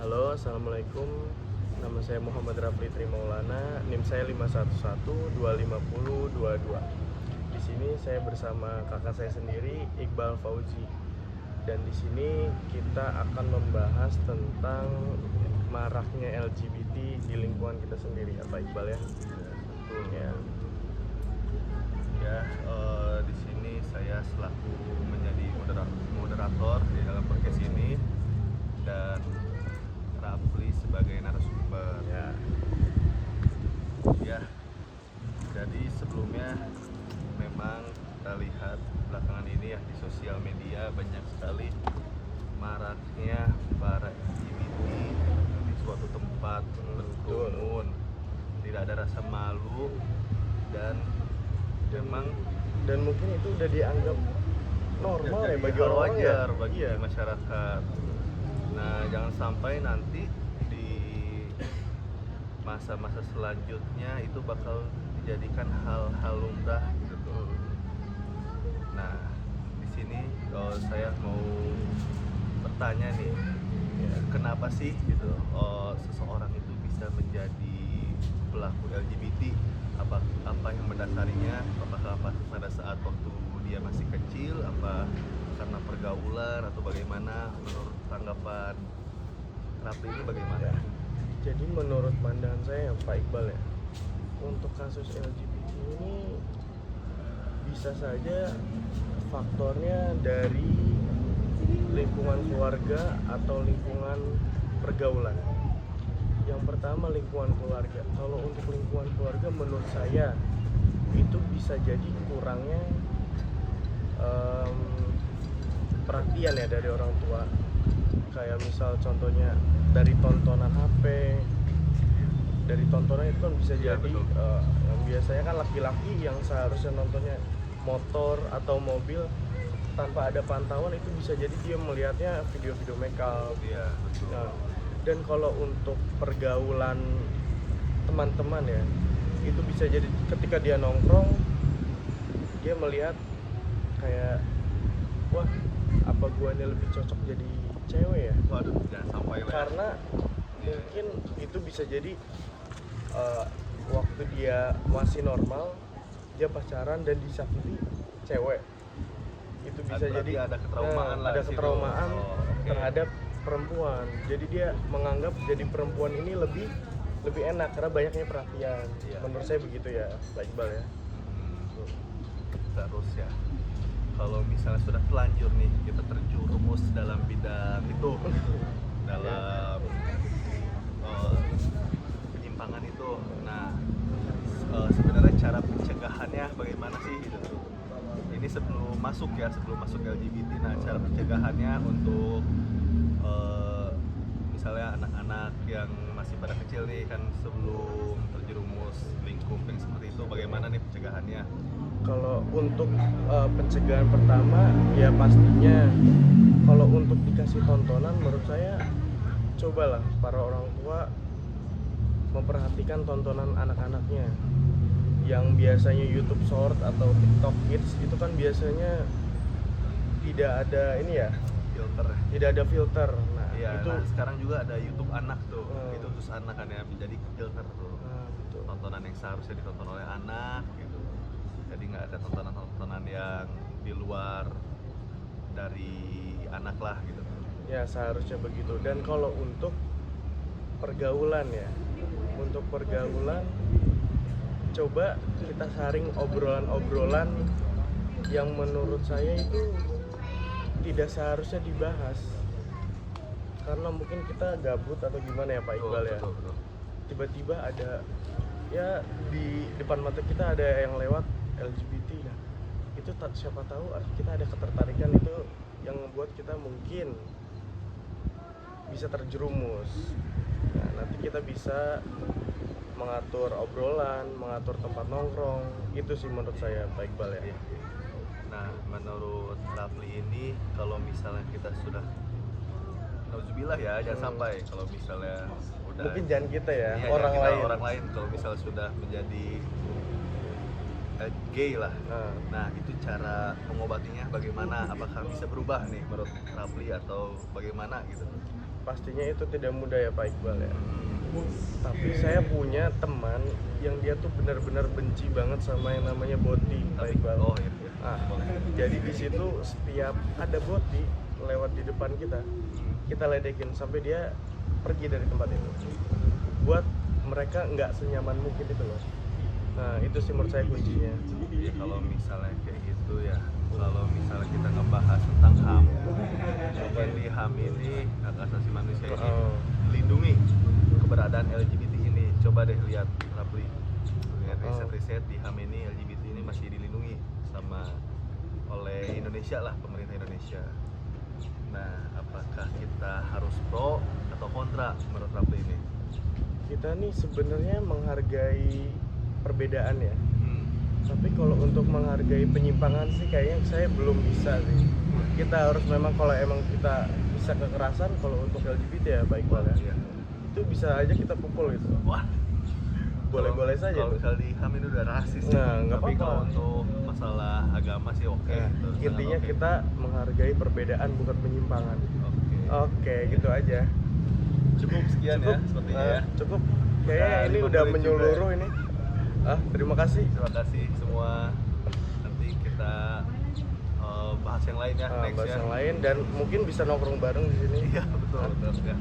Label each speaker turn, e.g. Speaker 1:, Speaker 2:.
Speaker 1: Halo, Assalamualaikum. Nama saya Muhammad Rafli Trimaulana, NIM saya 511-250-22. Di sini saya bersama kakak saya sendiri, Iqbal Fauzi. Dan di sini kita akan membahas tentang maraknya LGBT di lingkungan kita sendiri, ya Pak Iqbal ya.
Speaker 2: Betul.
Speaker 1: Ya.
Speaker 2: Di sini saya selaku menjadi moderator di dalam podcast ini dan Rafli sebagai narasumber. Ya, jadi sebelumnya memang kita lihat belakangan ini ya di sosial media banyak sekali maraknya para LGBT di suatu tempat berkerumun, tidak ada rasa malu dan memang
Speaker 1: mungkin itu udah dianggap normal ya bagi
Speaker 2: hal
Speaker 1: orang
Speaker 2: wajar
Speaker 1: ya.
Speaker 2: bagi
Speaker 1: Iya.
Speaker 2: masyarakat. Nah, jangan sampai nanti di masa-masa selanjutnya itu bakal dijadikan hal-hal lumrah gitu. Nah, di sini saya mau bertanya nih, ya, kenapa sih gitu seseorang itu bisa menjadi pelaku LGBT? Apa yang mendasarinya? Apakah pada saat waktu dia masih kecil, apa karena pergaulan atau bagaimana? Menurut tanggapan Rafli ini bagaimana?
Speaker 1: Ya. Jadi menurut pandangan saya Pak Iqbal ya, untuk kasus LGBT ini bisa saja faktornya dari lingkungan keluarga atau lingkungan pergaulan. Yang pertama lingkungan keluarga. Kalau untuk lingkungan keluarga menurut saya itu bisa jadi kurangnya perhatian ya dari orang tua. Kayak misal contohnya dari tontonan HP, dari tontonan itu kan bisa
Speaker 2: Iya,
Speaker 1: jadi
Speaker 2: betul.
Speaker 1: yang biasanya kan laki-laki yang seharusnya nontonnya motor atau mobil tanpa ada pantauan, itu bisa jadi dia melihatnya video-video make up.
Speaker 2: Iya, betul.
Speaker 1: Nah, dan kalau untuk pergaulan teman-teman ya, itu bisa jadi ketika dia nongkrong dia melihat kayak, wah apa gua ini lebih cocok jadi cewek ya.
Speaker 2: Waduh, jangan sampai lah.
Speaker 1: Karena mungkin itu bisa jadi waktu dia masih normal dia pacaran dan disakiti cewek, itu bisa
Speaker 2: Berarti
Speaker 1: jadi
Speaker 2: ada ketraumaan lah
Speaker 1: ada
Speaker 2: di situ.
Speaker 1: ketraumaan
Speaker 2: Oke.
Speaker 1: terhadap perempuan. Jadi dia menganggap jadi perempuan ini lebih enak karena banyaknya perhatian.
Speaker 2: Iya.
Speaker 1: Menurut saya begitu ya Pak Iqbal ya.
Speaker 2: Terus ya, kalau misalnya sudah telanjur nih, kita terjerumus dalam bidang itu, dalam penyimpangan itu. Nah, sebenarnya cara pencegahannya bagaimana sih gitu? Ini sebelum masuk LGBT. Nah, cara pencegahannya untuk misalnya anak-anak yang masih pada kecil nih kan, sebelum terjerumus lingkup yang seperti itu, bagaimana nih pencegahannya?
Speaker 1: Kalau untuk pencegahan pertama ya pastinya kalau untuk dikasih tontonan, menurut saya cobalah para orang tua memperhatikan tontonan anak-anaknya. Yang biasanya YouTube Short atau TikTok Kids itu kan biasanya tidak ada ini ya,
Speaker 2: Filter.
Speaker 1: tidak ada filter. Nah,
Speaker 2: Iya,
Speaker 1: itu
Speaker 2: nah sekarang juga ada YouTube anak tuh.
Speaker 1: Hmm.
Speaker 2: Itu khusus anak kan ya, menjadi filter tuh.
Speaker 1: betul.
Speaker 2: Tontonan yang seharusnya ditonton oleh anak gitu. Jadi nggak ada tontonan-tontonan yang di luar dari anak lah gitu.
Speaker 1: Ya seharusnya begitu. Dan kalau untuk pergaulan ya, untuk pergaulan coba kita saring obrolan-obrolan yang menurut saya itu tidak seharusnya dibahas, karena mungkin kita gabut atau gimana ya Pak Iqbal ya.
Speaker 2: Betul.
Speaker 1: Tiba-tiba ada ya di depan mata kita ada yang lewat LGBT. Nah, itu siapa tahu kita ada ketertarikan itu yang membuat kita mungkin bisa terjerumus. Nah, nanti kita bisa mengatur obrolan, mengatur tempat nongkrong. Itu sih menurut saya Pak Iqbal ya.
Speaker 2: Iya. Nah, menurut Rafli ini kalau misalnya kita sudah, nauzubillah ya, jangan sampai kalau misalnya udah,
Speaker 1: Mungkin jangan kita ya,
Speaker 2: iya,
Speaker 1: orang
Speaker 2: kita,
Speaker 1: lain.
Speaker 2: orang lain kalau misalnya sudah menjadi gay lah. Nah, itu cara mengobatinya bagaimana? Apakah bisa berubah nih menurut Rafli atau bagaimana gitu?
Speaker 1: pastinya itu tidak mudah ya Pak Iqbal ya. Tapi saya punya teman yang dia tuh benar-benar benci banget sama yang namanya boti Pak Iqbal.
Speaker 2: Oh iya, iya.
Speaker 1: Ah, jadi di situ setiap ada boti lewat di depan kita ledekin sampai dia pergi dari tempat itu. Buat mereka nggak senyaman mungkin itu loh. Nah itu sih menurut saya kuncinya.
Speaker 2: Ya kalau misalnya kayak gitu ya, kalau misalnya kita ngebahas tentang HAM, mungkin di HAM ini hak asasi manusia ini
Speaker 1: Oh.
Speaker 2: melindungi keberadaan LGBT ini. Coba deh lihat Rapli, lihat
Speaker 1: Oh.
Speaker 2: riset-riset di HAM ini LGBT ini masih dilindungi sama oleh Indonesia lah, pemerintah Indonesia. Nah, apakah kita harus pro atau kontra menurut Rapli ini?
Speaker 1: Kita nih sebenarnya menghargai perbedaan ya. Tapi kalau untuk menghargai penyimpangan sih kayaknya saya belum bisa sih. Kita harus memang kalau emang kita bisa kekerasan kalau untuk LGBT ya Pak Iqbal ya.
Speaker 2: Iya.
Speaker 1: Itu bisa aja kita pukul itu.
Speaker 2: Wah,
Speaker 1: Boleh-boleh saja
Speaker 2: Kalau
Speaker 1: tuh.
Speaker 2: misalnya di HAM ini udah rasis ya.
Speaker 1: Nah, nggak
Speaker 2: Tapi
Speaker 1: apa-apa.
Speaker 2: kalau untuk masalah agama sih oke.
Speaker 1: Nah,
Speaker 2: gitu. Sangat
Speaker 1: intinya
Speaker 2: oke.
Speaker 1: kita menghargai perbedaan bukan penyimpangan.
Speaker 2: Oke.
Speaker 1: Oke, gitu aja.
Speaker 2: Cukup sekian ya sepertinya ya.
Speaker 1: Cukup. Kayaknya ini
Speaker 2: 5
Speaker 1: udah
Speaker 2: menit
Speaker 1: menyeluruh
Speaker 2: juga.
Speaker 1: ini. Terima kasih.
Speaker 2: Terima kasih semua. Nanti kita bahas yang lain ya next
Speaker 1: Bahas
Speaker 2: ya.
Speaker 1: yang lain dan mungkin bisa nongkrong bareng di sini.
Speaker 2: Iya betul betul ya.